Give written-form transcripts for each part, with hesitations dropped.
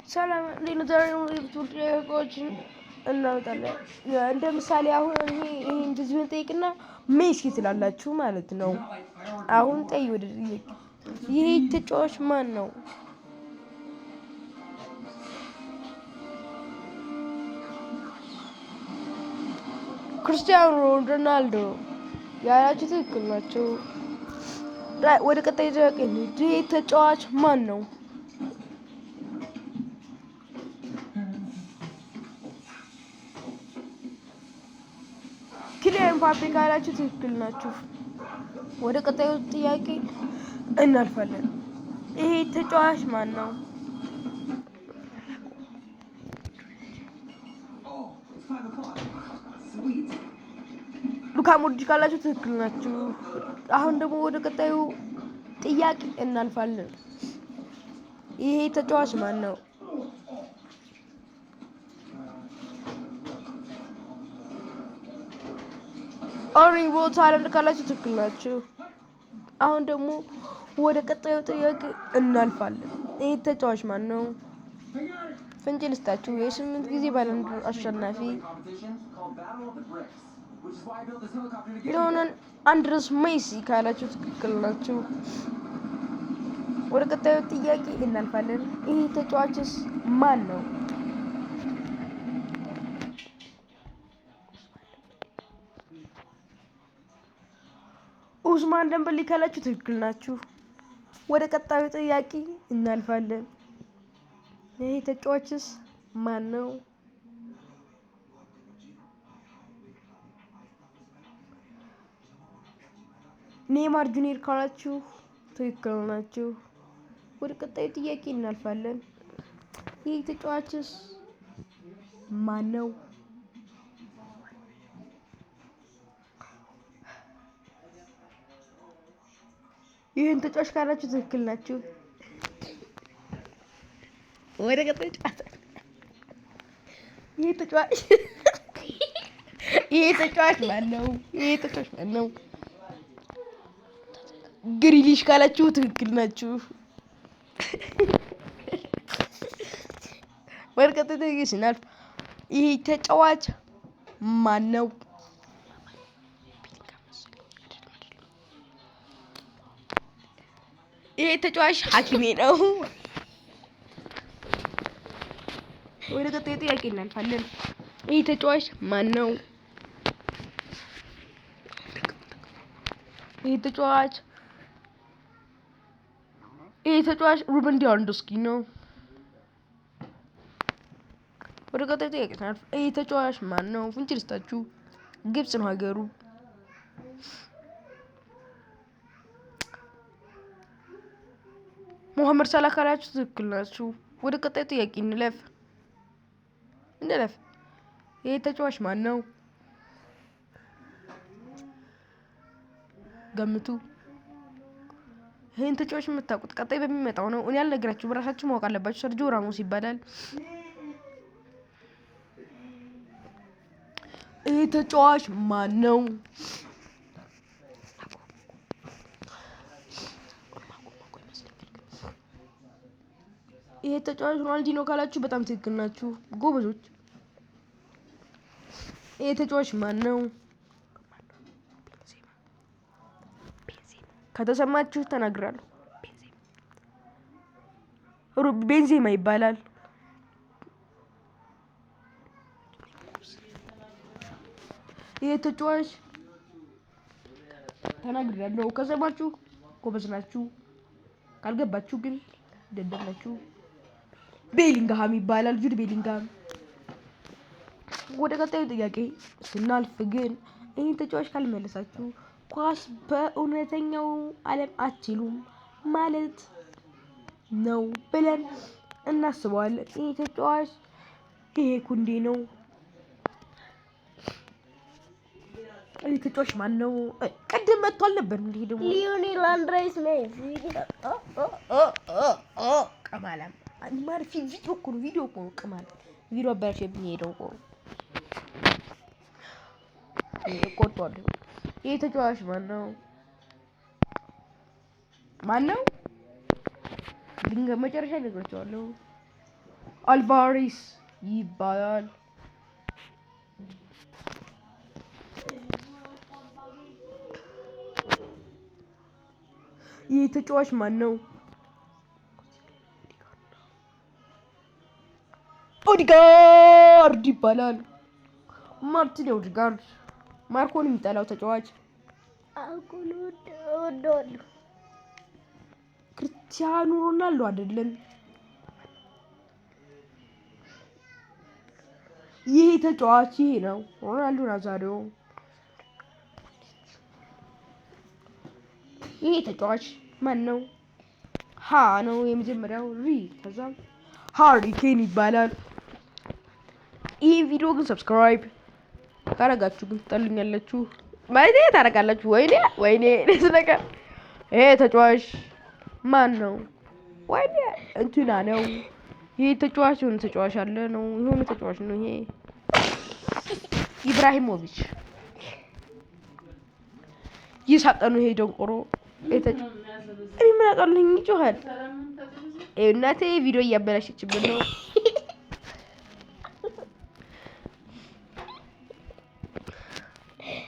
ሰላም እንዴት ነው? ዛሬ ጥያቄዎችን እናወጣለን። እንደ ምሳሌ አሁን ይሄ እንደዚህ ብንጠይቅና ሜሲ ትላላችሁ ማለት ነው። አሁን ጠይ ወደ ይሄ ተጫዋች ማን ነው? ክርስቲያኖ ሮናልዶ ያላችሁ ትክክል ናቸው። ወደ ቀጣይ ጥያቄ እንሂድ። ይሄ ተጫዋች ማን ነው? ኪሊያን ኤምባፔ ካላችሁ ትክክል ናችሁ። ወደ ቀጣዩ ጥያቄ እናልፋለን። ይሄ ተጫዋች ማን ነው? ሉካ ሞድሪች ካላችሁ ትክክል ናችሁ። አሁን ደግሞ ወደ ቀጣዩ ጥያቄ እናልፋለን። ይሄ ተጫዋች ማን ነው? ኤርሊንግ ብራውት ሃላንድ ካላችሁ ትክክል ናችሁ። አሁን ደግሞ ወደ ቀጣዩ ጥያቄ እናልፋለን። ይሄ ተጫዋች ማን ነው? ፍንጭ ልስጣችሁ። የ8 ጊዜ ባሎን ዶር አሸናፊ ሊዮኔል አንድሬስ ሜሲ ካላችሁ ትክክል ናችሁ። ወደ ቀጣዩ ጥያቄ እናልፋለን። ይሄ ተጫዋችስ ማን ነው? ኡስማን ደንበሌ ካላችሁ ትክክል ናችሁ። ወደ ቀጣዩ ጥያቄ እናልፋለን። ይሄ ተጫዋችስ ማን ነው? ኔይማር ጁኒየር ካላችሁ ትክክል ናችሁ። ወደ ቀጣዩ ጥያቄ እናልፋለን። ይሄ ተጫዋችስ ማን ነው? ይሄን ተጫዋች ካላችሁ ትክክል ናችሁ። ወደ ቀጣዩ ጨዋታ ይሄ ተጫዋች ማን ነው? ግሪሊሽ ካላችሁ ትክክል ናችሁ። ወደ ቀጣዩ ጥያቄ ስናልፍ ይሄ ተጫዋች ማን ነው? ይሄ ተጫዋች ሐኪሜ ነው። ወደ ቀጣዩ ጥያቄ እናልፋለን። ይሄ ተጫዋች ማን ነው? ይሄ ተጫዋች ሩበን ሌቫንዶቭስኪ ነው። ወደ ቀጣዩ ጥያቄ እናልፍ። ይሄ ተጫዋች ማን ነው? ፍንጭ ልስጣችሁ። ግብጽ ነው ሀገሩ። ሙሐመድ ሳላህ ካላችሁ ትክክል ናችሁ። ወደ ቀጣዩ ጥያቄ እንለፍ። ይሄ ተጫዋች ማን ነው? ገምቱ። ይሄን ተጫዋች የምታውቁት ቀጣይ በሚመጣው ነው። እኔ አልነግራችሁም፣ በራሳችሁ ማወቅ አለባችሁ። ሰርጂዮ ራሞስ ይባላል። ይሄ ተጫዋች ማን ነው? ይሄ ተጫዋች ሮናልዲኖ ካላችሁ በጣም ትክክል ናችሁ ጎበዞች። ይሄ ተጫዋች ማን ነው? ከተሰማችሁ ተናግራለሁ። ቤንዜማ ይባላል። ይሄ ተጫዋች ተናግራለሁ። ከሰማችሁ ጎበዝ ናችሁ፣ ካልገባችሁ ግን ደደብ ናችሁ። ቤሊንግሃም ይባላል። ጁድ ቤሊንግሃም። ወደ ቀጣዩ ጥያቄ ስናልፍ ግን ይህን ተጫዋች ካልመለሳችሁ ኳስ በእውነተኛው ዓለም አትችሉም ማለት ነው ብለን እናስበዋለን። ይህ ተጫዋች ይሄ ኩንዴ ነው። ይህ ተጫዋች ማን ነው? ቅድም መጥቶ አልነበር እንዴ? ደግሞ ሊዮኔል አንድሬስ ሜሲ። ቀማላም ማርፊ ቪዲዮ እኮ ነው። ቀማላ ቪዲዮ አበላሽብኝ። ሄደው እኮ ቆርጧል። ይሄ ተጫዋች ማን ነው? ድንገት መጨረሻ ነግራቸዋለሁ። አልቫሬስ ይባላል። ይህ ተጫዋች ማን ነው? ኦዲጋርድ ይባላል። ማርቲን ኦዲጋርድ ማርኮን የሚጠላው ተጫዋች ክርስቲያኖ ሮናልዶ አይደለም። ይሄ ተጫዋች ይሄ ነው። ሮናልዶ ናዛሪዮ። ይሄ ተጫዋች ማን ነው? ሀ ነው የመጀመሪያው ሪ ከዛም ሃሪ ኬን ይባላል። ይሄ ቪዲዮ ግን ሰብስክራይብ ካረጋችሁ ግን ትጠሉኛላችሁ ማለት ታረጋላችሁ። ወይኔ ለስለካ ይሄ ተጫዋች ማን ነው? ወይኔ እንትና ነው። ይሄ ተጫዋች የሆነ ተጫዋች አለ ነው የሆነ ተጫዋች ነው። ይሄ ኢብራሂሞቪች ይሳቀኑ። ይሄ ደንቆሮ እኔ ምን አውቃለሁ ይጮሃል። እናቴ ቪዲዮ እያበላሸችብን ነው።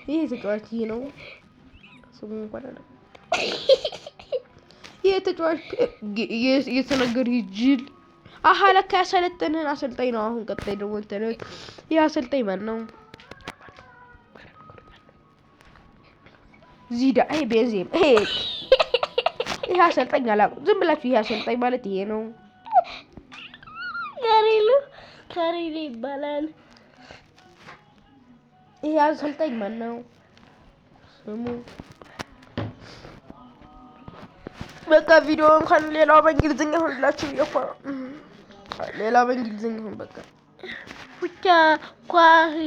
ይሄ ተጫዋች ይሄ ነው ስሙ እንኳን አለ። ይሄ ተጫዋች እየተነገረ ይጅል አሃ ለካ ያሰለጠነን አሰልጣኝ ነው። አሁን ቀጣይ ደግሞ እንትን ይሄ አሰልጣኝ ማን ነው? ዚዳ ይሄ ቤንዜም ይሄ አሰልጣኝ አላውቅም። ዝም ብላችሁ ይሄ አሰልጣኝ ማለት ይሄ ነው። ካሪሉ ይባላል። ይሄ አሰልጣኝ ማን ነው ስሙ? በቃ ቪዲዮ እንኳን ሌላው በእንግሊዝኛ ሆንላችሁ ይፈራ ሌላ በእንግሊዝኛ ሆን በቃ ብቻ ኳሪ